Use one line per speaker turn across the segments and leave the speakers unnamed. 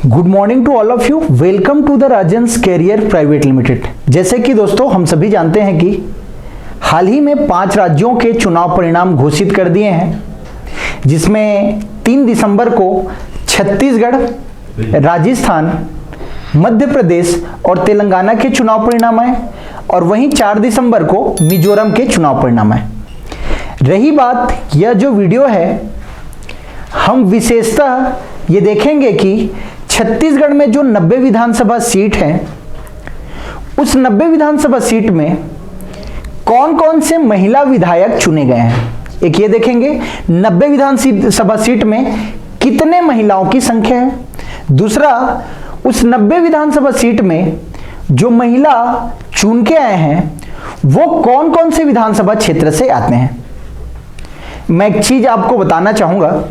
Good morning to all of you. Welcome to the Rajan's career private limited. जैसे कि दोस्तों हम सभी जानते हैं कि हाल ही में 5 राज्यों के चुनाव परिणाम घोषित कर दिए हैं, जिसमें 3 दिसंबर को छत्तीसगढ़, राजस्थान, मध्य प्रदेश और तेलंगाना के चुनाव परिणाम आए और वहीं 4 दिसंबर को मिजोरम के चुनाव परिणाम आए। रही बात यह जो वीडियो है, हम विशेषतः ये देखेंगे कि छत्तीसगढ़ में जो 90 विधानसभा सीट हैं, उस 90 विधानसभा सीट में कौन कौन से महिला विधायक चुने गए हैं। एक ये देखेंगे 90 विधानसभा सीट में कितने महिलाओं की संख्या है। दूसरा, उस 90 विधानसभा सीट में जो महिला चुन के आए हैं वो कौन कौन से विधानसभा क्षेत्र से आते हैं। मैं एक चीज आपको बताना चाहूंगा,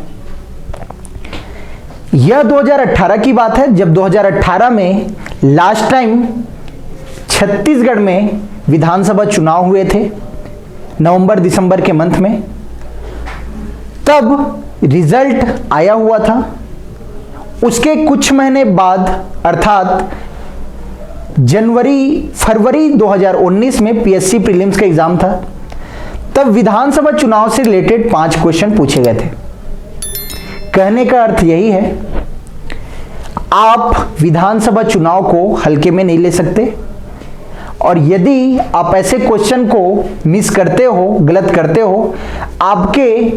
यह 2018 की बात है, जब 2018 में लास्ट टाइम छत्तीसगढ़ में विधानसभा चुनाव हुए थे नवंबर दिसंबर के मंथ में। तब रिजल्ट आया हुआ था। उसके कुछ महीने बाद अर्थात फरवरी 2019 में पीएससी प्रीलिम्स का एग्जाम था। तब विधानसभा चुनाव से रिलेटेड 5 क्वेश्चन पूछे गए थे। कहने का अर्थ यही है, आप विधानसभा चुनाव को हल्के में नहीं ले सकते, और यदि आप ऐसे क्वेश्चन को मिस करते हो, गलत करते हो, आपके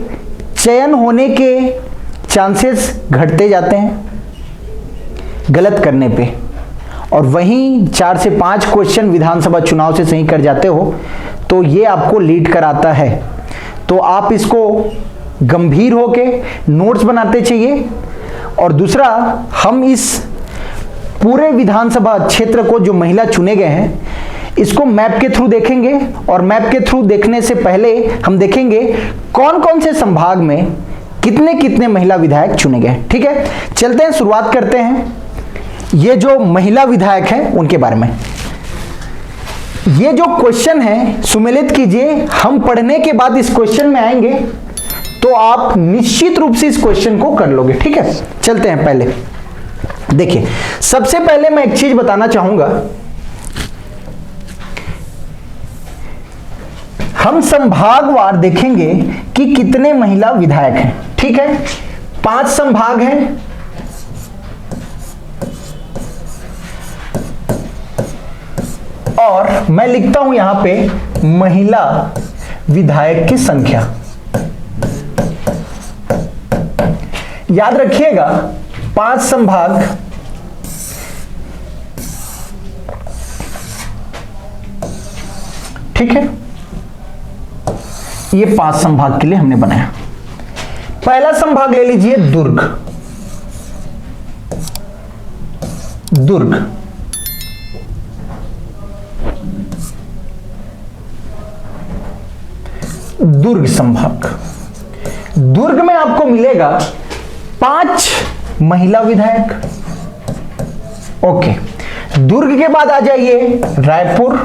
चयन होने के चांसेस घटते जाते हैं गलत करने पे। और वहीं 4 से 5 क्वेश्चन विधानसभा चुनाव से सही कर जाते हो तो ये आपको लीड कराता है। तो आप इसको गंभीर होके नोट्स बनाते चाहिए। और दूसरा, हम इस पूरे विधानसभा क्षेत्र को जो महिला चुने गए हैं, इसको मैप के थ्रू देखेंगे, और मैप के थ्रू देखने से पहले हम देखेंगे कौन कौन से संभाग में कितने कितने महिला विधायक चुने गए। ठीक है, चलते हैं, शुरुआत करते हैं ये जो महिला विधायक हैं उनके बारे में। ये जो क्वेश्चन है सुमेलित कीजिए, हम पढ़ने के बाद इस क्वेश्चन में आएंगे तो आप निश्चित रूप से इस क्वेश्चन को कर लोगे। ठीक है, चलते हैं। पहले देखिए, सबसे पहले मैं एक चीज बताना चाहूंगा, हम संभागवार देखेंगे कि कितने महिला विधायक हैं। ठीक है, 5 संभाग हैं, और मैं लिखता हूं यहां पे महिला विधायक की संख्या। याद रखिएगा 5 संभाग, ठीक है, ये 5 संभाग के लिए हमने बनाया। पहला संभाग ले लीजिए दुर्ग। दुर्ग संभाग, दुर्ग में आपको मिलेगा 5 महिला विधायक। ओके, दुर्ग के बाद आ जाइए रायपुर।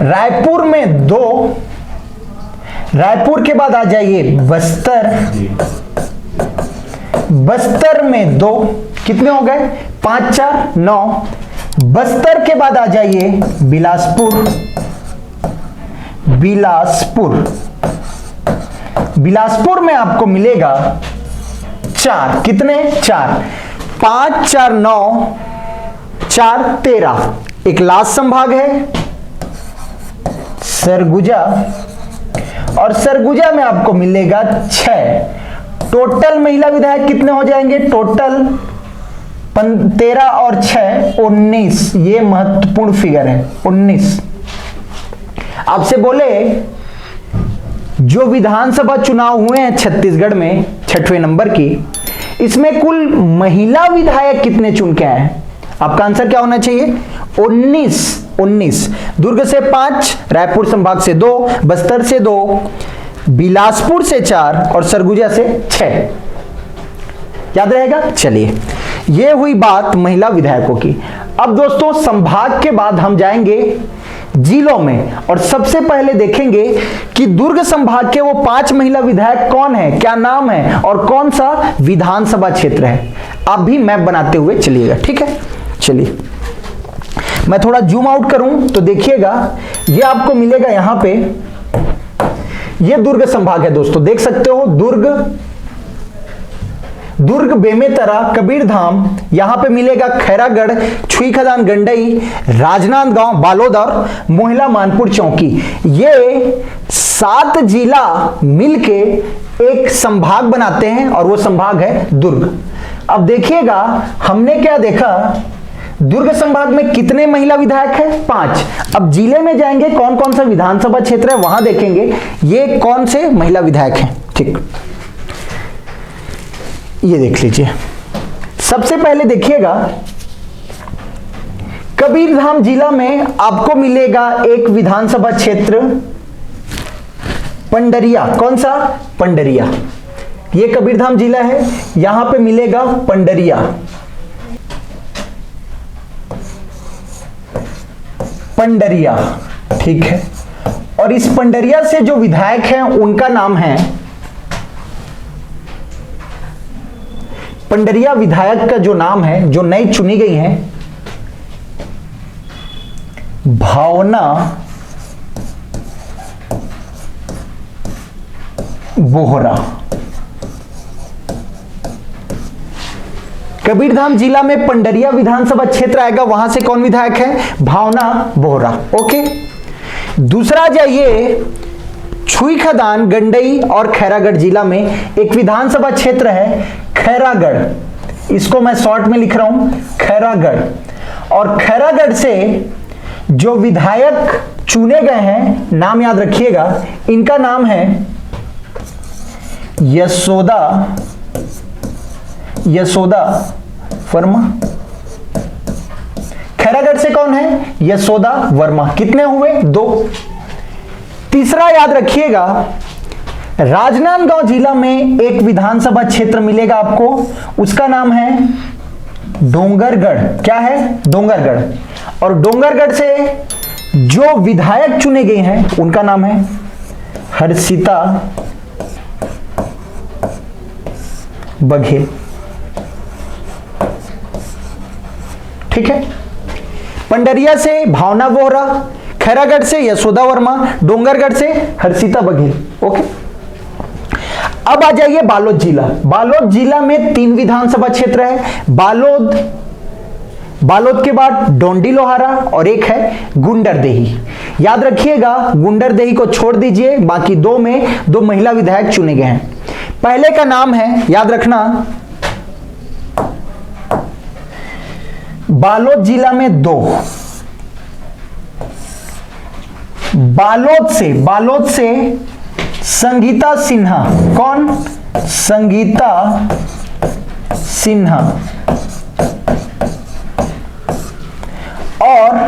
रायपुर में 2, रायपुर के बाद आ जाइए बस्तर। बस्तर में 2, कितने हो गए? 5 4 9। बस्तर के बाद आ जाइए बिलासपुर। बिलासपुर में आपको मिलेगा 4, कितने? 4, 5 4 9 4 13। एक लास्ट संभाग है सरगुजा, और सरगुजा में आपको मिलेगा 6। टोटल महिला विधायक कितने हो जाएंगे? टोटल 13 और 6 19। ये महत्वपूर्ण फिगर है, 19। आपसे बोले जो विधानसभा चुनाव हुए हैं छत्तीसगढ़ में 6वें नंबर की, इसमें कुल महिला विधायक कितने चुन के आए हैं? आपका आंसर क्या होना चाहिए? 19। दुर्ग से 5, रायपुर संभाग से 2, बस्तर से 2, बिलासपुर से 4 और सरगुजा से 6। याद रहेगा? चलिए, ये हुई बात महिला विधायकों की। अब दोस्तों, संभाग के बाद हम जाएंगे जिलों में। और सबसे पहले देखेंगे कि दुर्ग संभाग के वो 5 महिला विधायक कौन है, क्या नाम है और कौन सा विधानसभा क्षेत्र है। आप भी मैप बनाते हुए चलिएगा, ठीक है। चलिए मैं थोड़ा जूम आउट करूं तो देखिएगा, ये आपको मिलेगा यहां पे, ये दुर्ग संभाग है दोस्तों, देख सकते हो दुर्ग, बेमेतरा, कबीरधाम, यहां पे मिलेगा खैरागढ़, छुईखदान, गंडई, राजनांदगांव, बालोद और मोहला मानपुर चौकी। ये 7 जिला मिलके एक संभाग बनाते हैं और वो संभाग है दुर्ग। अब देखिएगा हमने क्या देखा, दुर्ग संभाग में कितने महिला विधायक हैं, 5। अब जिले में जाएंगे, कौन कौन सा विधानसभा क्षेत्र है वहां देखेंगे ये कौन से महिला विधायक हैं, ठीक। ये देख लीजिए, सबसे पहले देखिएगा कबीरधाम जिला में आपको मिलेगा एक विधानसभा क्षेत्र पंडरिया। कौन सा, पंडरिया। ये कबीरधाम जिला है, यहां पे मिलेगा पंडरिया, पंडरिया, ठीक है। और इस पंडरिया से जो विधायक हैं उनका नाम है, पंडरिया विधायक का जो नाम है, जो नई चुनी गई हैं, भावना बोहरा। कबीरधाम जिला में पंडरिया विधानसभा क्षेत्र आएगा, वहां से कौन विधायक है, भावना बोहरा, ओके। दूसरा जाइए, छुईखदान, गंडई और खैरागढ़ जिला में एक विधानसभा क्षेत्र है खैरागढ़, इसको मैं शॉर्ट में लिख रहा हूं खैरागढ़। और खैरागढ़ से जो विधायक चुने गए हैं, नाम याद रखिएगा, इनका नाम है यशोदा वर्मा। खैरागढ़ से कौन है, यशोदा वर्मा। कितने हुए, 2। तीसरा याद रखिएगा, राजनांदगांव जिला में एक विधानसभा क्षेत्र मिलेगा आपको, उसका नाम है डोंगरगढ़। क्या है, डोंगरगढ़। और डोंगरगढ़ से जो विधायक चुने गए हैं उनका नाम है हर्षिता बघेल, ठीक है। पंडरिया से भावना बोहरा, खैरागढ़ से यशोदा वर्मा, डोंगरगढ़ से हर्षिता बघेल, ओके। अब आ जाइए बालोद जिला। बालोद जिला में 3 विधानसभा क्षेत्र है, बालोद के बाद डोंडी लोहारा और एक है गुंडरदेही। याद रखिएगा, गुंडरदेही को छोड़ दीजिए, बाकी 2 में 2 महिला विधायक चुने गए हैं। पहले का नाम है, याद रखना, बालोद जिला में 2, बालोद से संगीता सिन्हा। कौन, संगीता सिन्हा। और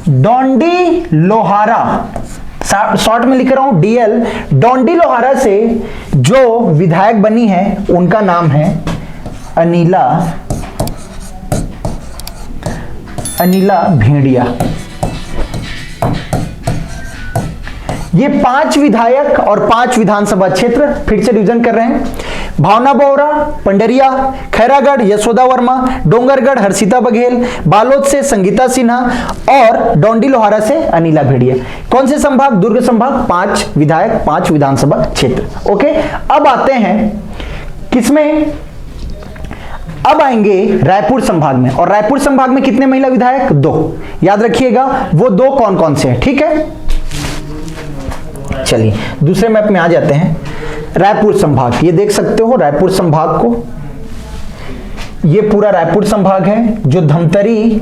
डोंडी लोहारा, शॉर्ट में लिख रहा हूं डीएल, डोंडी लोहारा से जो विधायक बनी है उनका नाम है अनिला भेड़िया। ये 5 विधायक और 5 विधानसभा क्षेत्र, फिर से रिवीजन कर रहे हैं, भावना बोहरा, पंडरिया, खैरागढ़ यशोदा वर्मा, डोंगरगढ़ हर्षिता बघेल, बालोद से संगीता सिन्हा और डोंडी लोहारा से अनिला भेड़िया। कौन से संभाग, दुर्ग संभाग, 5 विधायक 5 विधानसभा क्षेत्र, ओके। अब आते हैं किसमें, अब आएंगे रायपुर संभाग में। और रायपुर संभाग में कितने महिला विधायक, 2। याद रखिएगा वो 2 कौन कौन से हैं, ठीक है। चलिए दूसरे मैप में आ जाते हैं। रायपुर संभाग, ये देख सकते हो रायपुर संभाग को, ये पूरा रायपुर संभाग है जो धमतरी,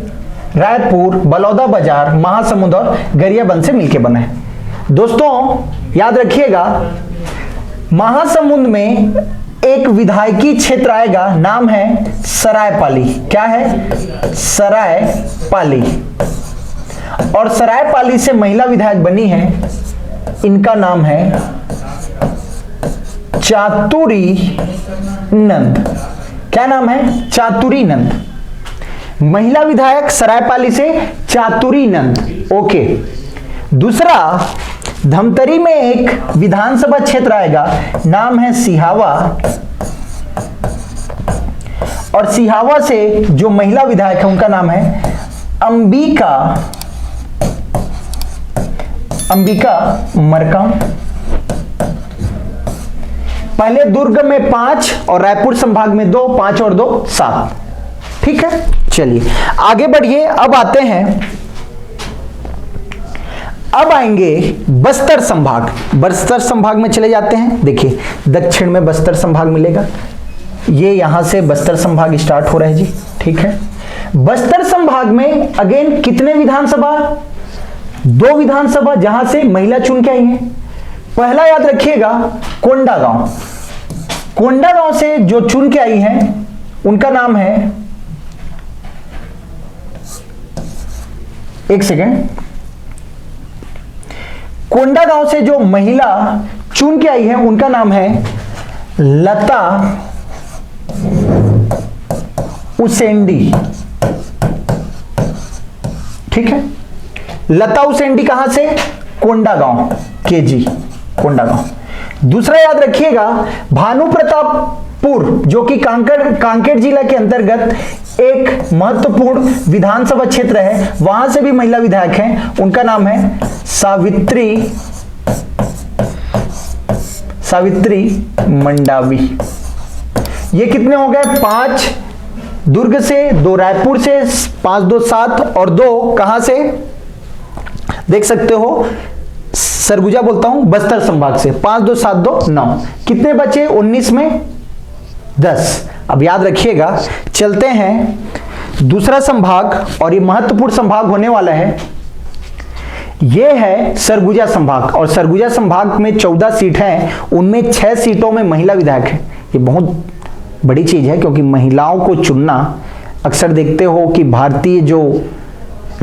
रायपुर, बलौदा बाजार, महासमुंद और गरियाबंद से मिलकर बना है। दोस्तों याद रखिएगा, महासमुंद में एक विधायकी क्षेत्र आएगा, नाम है सरायपाली। क्या है, सरायपाली। और सरायपाली से महिला विधायक बनी है, इनका नाम है चातुरी नंद। क्या नाम है, चातुरी नंद। महिला विधायक सरायपाली से चातुरी नंद, ओके। दूसरा, धमतरी में एक विधानसभा क्षेत्र आएगा, नाम है सिहावा, और सिहावा से जो महिला विधायक है उनका नाम है अंबिका मरकाम। पहले दुर्ग में 5 और रायपुर संभाग में 2, 5 और 2 7। ठीक है, चलिए आगे बढ़िए। अब आते हैं, अब आएंगे बस्तर संभाग। बस्तर संभाग में चले जाते हैं। देखिए दक्षिण में बस्तर संभाग मिलेगा, ये यहां से बस्तर संभाग स्टार्ट हो रहा है जी। ठीक है, बस्तर संभाग में अगेन कितने विधानसभा? 2 विधानसभा जहां से महिला चुन के आई हैं। पहला याद रखिएगा कोंडागांव। कोंडागांव से जो चुन के आई हैं उनका नाम है, एक सेकेंड, कोंडागांव से जो महिला चुन के आई है उनका नाम है लता उसेंडी। ठीक है, लता उसेंडी कहां से? कोंडागांव, केजी कोंडागांव। दूसरा याद रखिएगा भानु प्रतापपुर, जो कि कांकेर जिला के अंतर्गत एक महत्वपूर्ण विधानसभा क्षेत्र है, वहां से भी महिला विधायक हैं, उनका नाम है सावित्री मंडावी। ये कितने हो गए? 5 दुर्ग से, 2 रायपुर से, 5 2 7 और 2 कहां से? देख सकते हो, सरगुजा बोलता हूं, बस्तर संभाग से। 5 2 7 2 9, कितने बचे? 19 में 10। अब याद रखिएगा, चलते हैं दूसरा संभाग, और ये महत्वपूर्ण संभाग होने वाला है। ये है सरगुजा संभाग, और सरगुजा संभाग में 14 सीट हैं, उनमें 6 सीटों में महिला विधायक है। ये बहुत बड़ी चीज है, क्योंकि महिलाओं को चुनना, अक्सर देखते हो कि भारतीय जो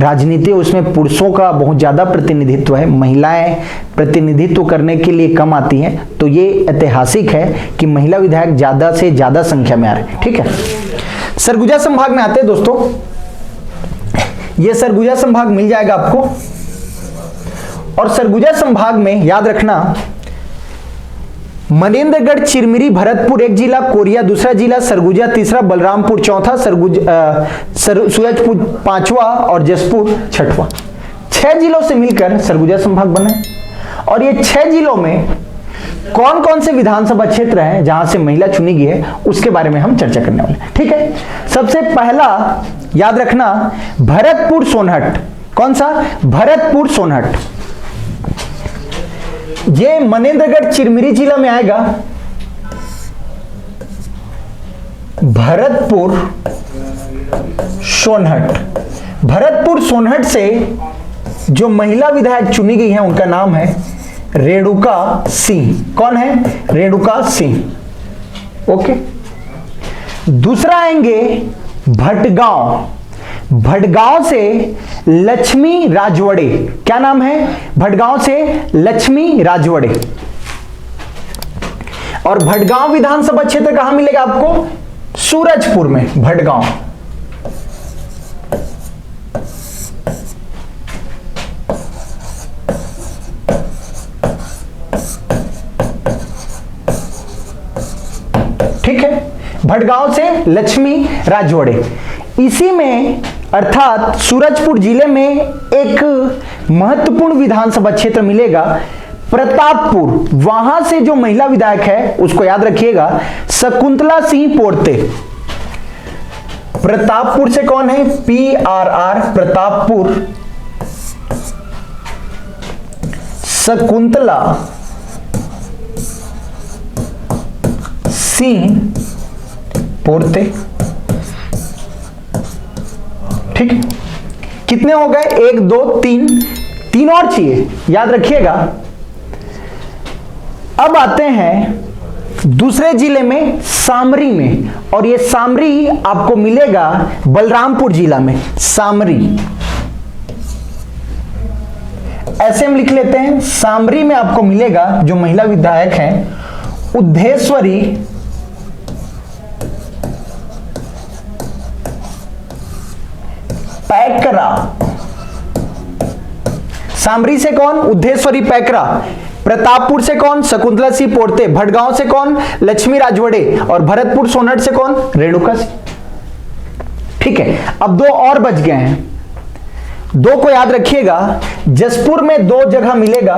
राजनीति है उसमें पुरुषों का बहुत ज्यादा प्रतिनिधित्व है, महिलाएं प्रतिनिधित्व करने के लिए कम आती हैं। तो ये ऐतिहासिक है कि महिला विधायक ज्यादा से ज्यादा संख्या में आ रहे हैं। ठीक है, सरगुजा संभाग में आते हैं दोस्तों। ये सरगुजा संभाग मिल जाएगा आपको, और सरगुजा संभाग में याद रखना, मनेंद्रगढ़, चिरमिरी, भरतपुर एक जिला, कोरिया दूसरा जिला, सरगुजा तीसरा, बलरामपुर चौथा, सूरजपुर 5वां और जसपुर 6वां। 6 जिलों से मिलकर सरगुजा संभाग बना है। और ये 6 जिलों में कौन कौन से विधानसभा क्षेत्र हैं जहां से महिला चुनी गई है, उसके बारे में हम चर्चा करने वाले हैं। ठीक है, सबसे पहला याद रखना भरतपुर सोनहट। कौन सा? भरतपुर सोनहट। ये मनेंद्रगढ़ चिरमिरी जिला में आएगा। भरतपुर सोनहट। भरतपुर सोनहट से जो महिला विधायक चुनी गई है उनका नाम है रेणुका सिंह। कौन है? रेणुका सिंह। ओके, दूसरा आएंगे भटगांव। भटगांव से लक्ष्मी राजवड़े। क्या नाम है? भटगांव से लक्ष्मी राजवड़े। और भटगांव विधानसभा क्षेत्र कहां मिलेगा आपको? सूरजपुर में भटगांव। ठीक है, भटगांव से लक्ष्मी राजवड़े। इसी में अर्थात सूरजपुर जिले में एक महत्वपूर्ण विधानसभा क्षेत्र मिलेगा प्रतापपुर। वहां से जो महिला विधायक है उसको याद रखिएगा शकुंतला सिंह पोर्ते। प्रतापपुर से कौन है? PRR प्रतापपुर शकुंतला सिंह पोर्ते। ठीक, कितने हो गए? 1 2 3, 3 और चाहिए, याद रखिएगा। अब आते हैं दूसरे जिले में, सामरी में, और ये सामरी आपको मिलेगा बलरामपुर जिला में। सामरी ऐसे हम लिख लेते हैं, सामरी में आपको मिलेगा जो महिला विधायक हैं उद्धेश्वरी पैकरा। सामरी से कौन, उद्धेश्वरी पैकरा। प्रतापपुर से कौन, शकुंतला सिंह पोर्ते। भटगांव से कौन, लक्ष्मी राजवाड़े। और भरतपुर सोनहट से कौन, रेणुका सिंह। ठीक है, अब दो और बच गए हैं, दो को याद रखिएगा। जसपुर में दो जगह मिलेगा,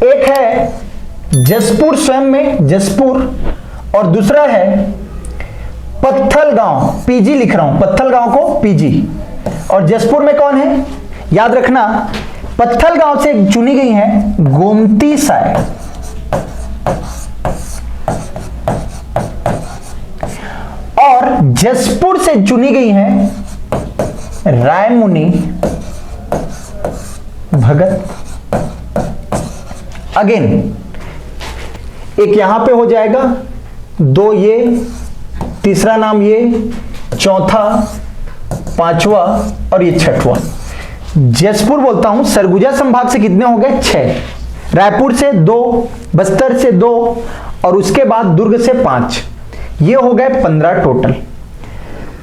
एक है जसपुर स्वयं में जसपुर, और दूसरा है पत्थल गांव, पीजी लिख रहा हूं, पत्थल गांव को पीजी। और जसपुर में कौन है, याद रखना, पत्थल गांव से चुनी गई है गोमती साय। और जसपुर से चुनी गई है रायमुनि भगत। अगेन एक यहां पे हो जाएगा, दो ये, तीसरा नाम ये, चौथा, पांचवा और ये छठवां। जसपुर बोलता हूं, सरगुजा संभाग से कितने हो गए, 6। रायपुर से 2, बस्तर से 2 और उसके बाद दुर्ग से 5, ये हो गए 15 टोटल।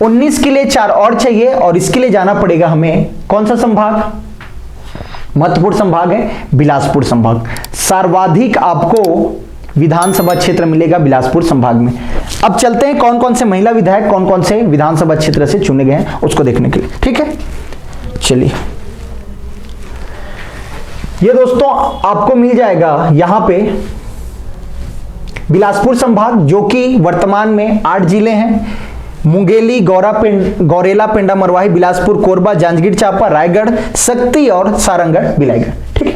19 के लिए 4 और चाहिए और इसके लिए जाना पड़ेगा हमें कौन सा संभाग, महत्वपूर्ण संभाग है बिलासपुर संभाग। सर्वाधिक आपको विधानसभा क्षेत्र मिलेगा बिलासपुर संभाग में। अब चलते हैं कौन कौन से महिला विधायक कौन कौन से विधानसभा क्षेत्र से चुने गए हैं उसको देखने के लिए। ठीक है, चलिए ये दोस्तों आपको मिल जाएगा यहां पे बिलासपुर संभाग, जो कि वर्तमान में 8 जिले हैं, मुंगेली, गौरेला, पेंडा मरवाही, बिलासपुर, कोरबा, जांजगीर चांपा, रायगढ़, शक्ति और सारंगढ़ बिलाईगढ़। ठीक है,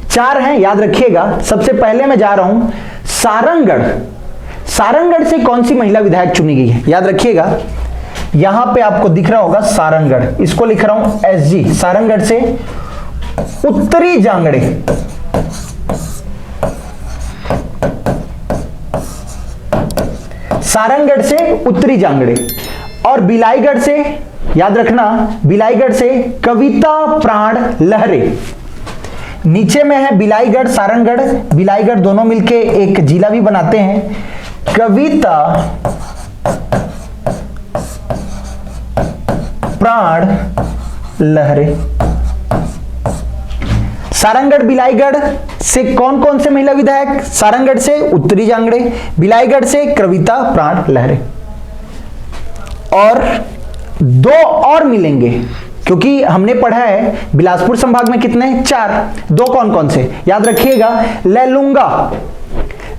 4 हैं, याद रखिएगा। सबसे पहले मैं जा रहा हूं सारंगढ़। सारंगढ़ से कौन सी महिला विधायक चुनी गई है, याद रखिएगा। यहां पे आपको दिख रहा होगा सारंगढ़, इसको लिख रहा हूं SG। सारंगढ़ से उत्तरी जांगड़े, सारंगढ़ से उत्तरी जांगड़े। और बिलाईगढ़ से, याद रखना, बिलाईगढ़ से कविता प्राण लहरे। नीचे में है बिलाईगढ़, सारंगढ़, बिलाईगढ़ दोनों मिलके एक जिला भी बनाते हैं, कविता प्राण लहरे। सारंगढ़ बिलाईगढ़ से कौन कौन से महिला विधायक, सारंगढ़ से उत्तरी जांगड़े, बिलाईगढ़ से कविता प्राण लहरे। और 2 और मिलेंगे क्योंकि हमने पढ़ा है बिलासपुर संभाग में कितने, 4। 2 कौन कौन से, याद रखिएगा। लैलूंगा,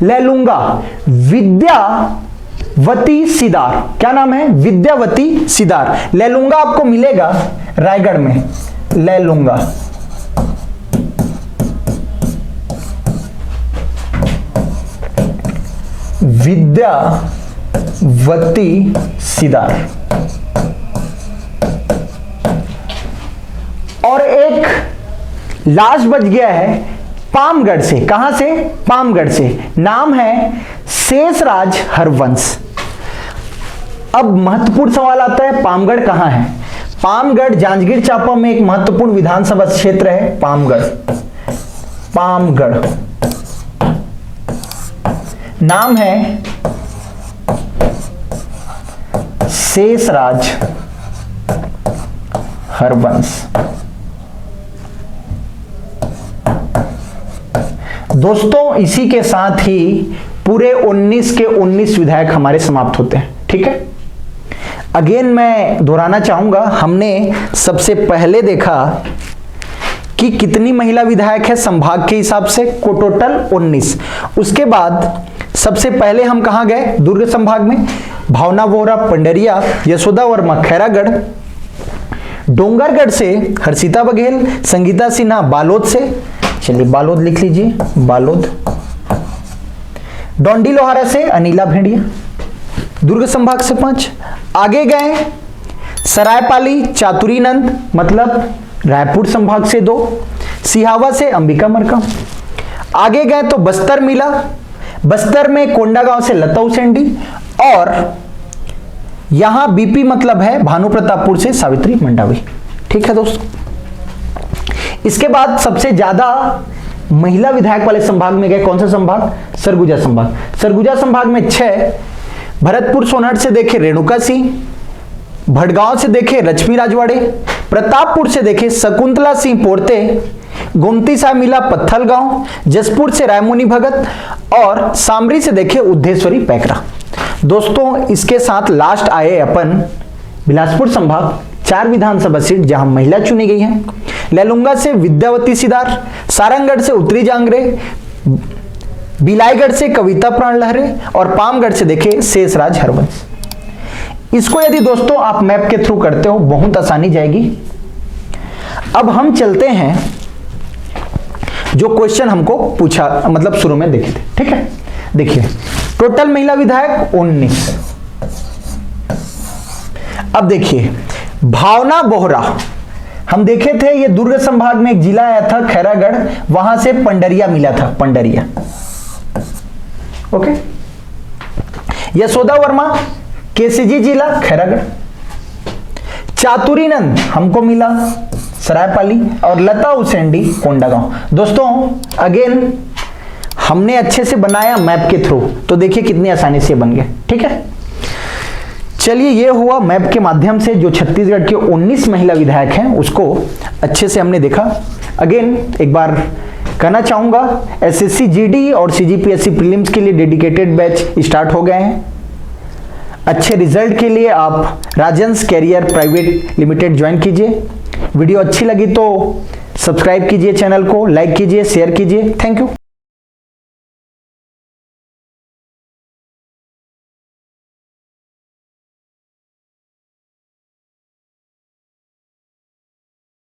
लैलूंगा, विद्यावती सिदार, क्या नाम है, विद्यावती सिदार। लैलूंगा आपको मिलेगा रायगढ़ में, लैलूंगा। विद्यावती सिदार। और एक लास्ट बच गया है पामगढ़ से, कहां से, पामगढ़ से, नाम है शेषराज हरवंश। अब महत्वपूर्ण सवाल आता है, पामगढ़ कहां है। पामगढ़ जांजगीर चांपा में एक महत्वपूर्ण विधानसभा क्षेत्र है पामगढ़, पामगढ़। नाम है शेषराज हरवंश। दोस्तों इसी के साथ ही पूरे 19 के 19 विधायक हमारे समाप्त होते हैं। ठीक है, अगेन मैं दोहराना चाहूंगा, हमने सबसे पहले देखा कि कितनी महिला विधायक है संभाग के हिसाब से, को टोटल 19। उसके बाद सबसे पहले हम कहां गए, दुर्ग संभाग में, भावना वोरा, पंडरिया, यशोदा वर्मा, खैरागढ़। डोंगरगढ़ से हर्षिता बघेल, संगीता सिन्हा बालोद से, चलिए बालोद लिख लीजिए, बालोद। डोंडी लोहारा से अनिला भेड़िया, दुर्ग संभाग से 5। आगे गए सरायपाली चातुरीनंद, मतलब रायपुर संभाग से 2। सिहावा से अंबिका मरकाम। आगे गए तो बस्तर मिला, बस्तर में कोंडागांव से लता उसेंडी। और यहां बीपी मतलब है भानु प्रतापपुर से सावित्री मंडावी। ठीक है दोस्तों, इसके बाद सबसे ज्यादा महिला विधायक वाले संभाग में गए, कौन सा संभाग, सरगुजा संभाग। सरगुजा संभाग में 6, भरतपुर सोनहट से देखे रेणुका सिंह, भटगांव से देखे लक्ष्मी राजवाड़े, प्रतापपुर से देखे शकुंतला सिंह पोर्ते, गोमती साहब मिला पत्थल गांव, जसपुर से रायमुनि भगत और सामरी से देखिए उद्धेश्वरी पैकरा। दोस्तों इसके साथ लास्ट आए अपन बिलासपुर संभाग, 4 विधानसभा सीट जहां महिला चुनी गई हैं। लैलूंगा से विद्यावती सिदार, सारंगगढ़ से उत्तरी जांगरे, बिलाईगढ़ से कविता प्राण लहरे और पामगढ़ से देखिए शेषराज हरवंश। इसको यदि दोस्तों आप मैप के थ्रू करते हो बहुत आसानी जाएगी। अब हम चलते हैं जो क्वेश्चन हमको पूछा, मतलब शुरू में देखे थे, ठीक है। देखिए टोटल महिला विधायक 19। अब देखिए भावना बोहरा, हम देखे थे ये दुर्ग संभाग में एक जिला आया था खैरागढ़, वहां से पंडरिया मिला था, पंडरिया, ओके। यशोदा वर्मा केसीजी जिला खैरागढ़, चातुरीनंद हमको मिला सरायपाली और लता उसेंडी कोंडागांव। दोस्तों अगेन हमने अच्छे से बनाया मैप के थ्रू, तो देखिए कितनी आसानी से बन गया, ठीक है। चलिए ये हुआ मैप के माध्यम से जो छत्तीसगढ़ के 19 महिला विधायक हैं उसको अच्छे से हमने देखा। अगेन एक बार कहना चाहूंगा एसएससी जीडी और सीजीपीएससी प्रीलिम्स के लिए डेडिकेटेड बैच स्टार्ट हो गए हैं। अच्छे रिजल्ट के लिए आप Rajans career private limited join कीजिए। वीडियो अच्छी लगी तो सब्सक्राइब कीजिए, चैनल को लाइक कीजिए, शेयर कीजिए। Thank you.